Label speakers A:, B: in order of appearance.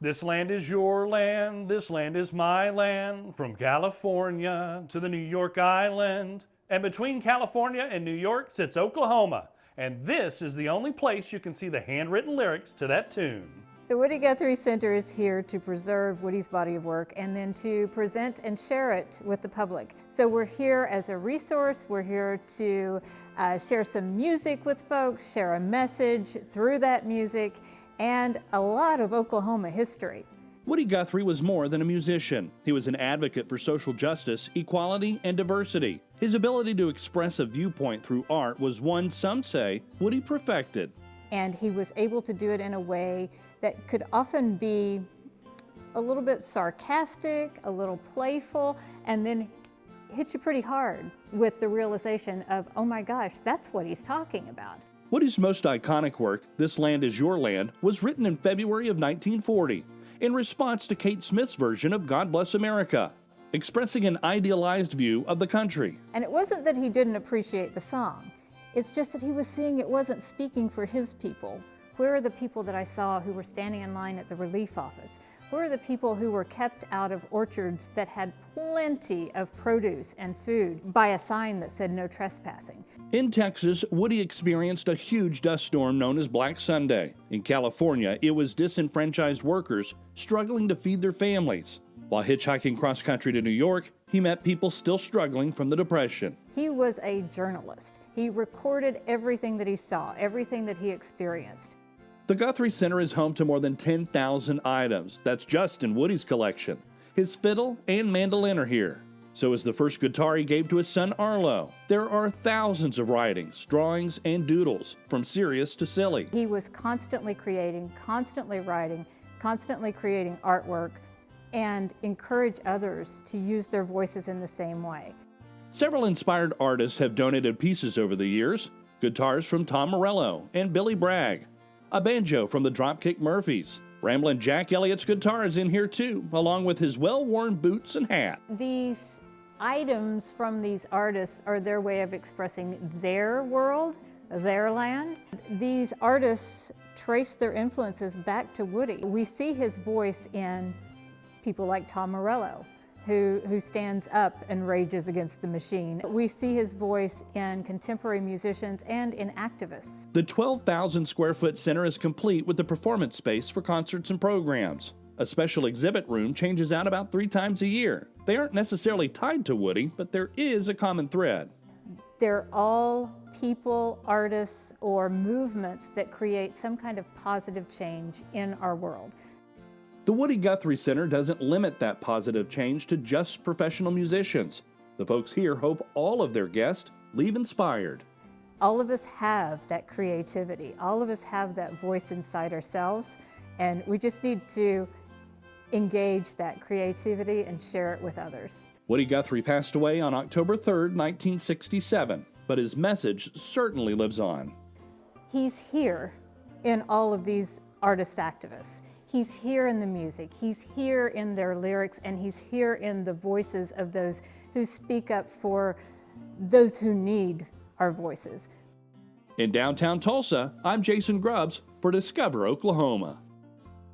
A: This land is your land, this land is my land, from California to the New York Island. And between California and New York sits Oklahoma. And this is the only place you can see the handwritten lyrics to that tune.
B: The Woody Guthrie Center is here to preserve Woody's body of work and then to present and share it with the public. So we're here as a resource, we're here to share some music with folks, share a message through that music, and a lot of Oklahoma history.
C: Woody Guthrie was more than a musician. He was an advocate for social justice, equality, and diversity. His ability to express a viewpoint through art was one, some say, Woody perfected.
B: And he was able to do it in a way that could often be a little bit sarcastic, a little playful, and then hit you pretty hard with the realization of, oh my gosh, that's what he's talking about.
C: Woody's most iconic work, This Land Is Your Land, was written in February of 1940 in response to Kate Smith's version of God Bless America, expressing an idealized view of the country.
B: And it wasn't that he didn't appreciate the song. It's just that he was seeing it wasn't speaking for his people. Where are the people that I saw who were standing in line at the relief office? Where are the people who were kept out of orchards that had plenty of produce and food by a sign that said no trespassing?
C: In Texas, Woody experienced a huge dust storm known as Black Sunday. In California, it was disenfranchised workers struggling to feed their families. While hitchhiking cross-country to New York, he met people still struggling from the Depression.
B: He was a journalist. He recorded everything that he saw, everything that he experienced.
C: The Guthrie Center is home to more than 10,000 items. That's just in Woody's collection. His fiddle and mandolin are here. So is the first guitar he gave to his son Arlo. There are thousands of writings, drawings, and doodles, from serious to silly.
B: He was constantly creating, constantly writing, constantly creating artwork, and encourage others to use their voices in the same way.
C: Several inspired artists have donated pieces over the years. Guitars from Tom Morello and Billy Bragg. A banjo from the Dropkick Murphys. Ramblin' Jack Elliott's guitar is in here too, along with his well-worn boots and hat.
B: These items from these artists are their way of expressing their world, their land. These artists trace their influences back to Woody. We see his voice in people like Tom Morello, who stands up and rages against the machine. We see his voice in contemporary musicians and in activists.
C: The 12,000 square foot center is complete with the performance space for concerts and programs. A special exhibit room changes out about 3 times a year. They aren't necessarily tied to Woody, but there is a common thread.
B: They're all people, artists, or movements that create some kind of positive change in our world.
C: The Woody Guthrie Center doesn't limit that positive change to just professional musicians. The folks here hope all of their guests leave inspired.
B: All of us have that creativity. All of us have that voice inside ourselves, and we just need to engage that creativity and share it with others.
C: Woody Guthrie passed away on October 3rd, 1967, but his message certainly lives on.
B: He's here in all of these artist activists. He's here in the music, he's here in their lyrics, and he's here in the voices of those who speak up for those who need our voices.
C: In downtown Tulsa, I'm Jason Grubbs for Discover Oklahoma.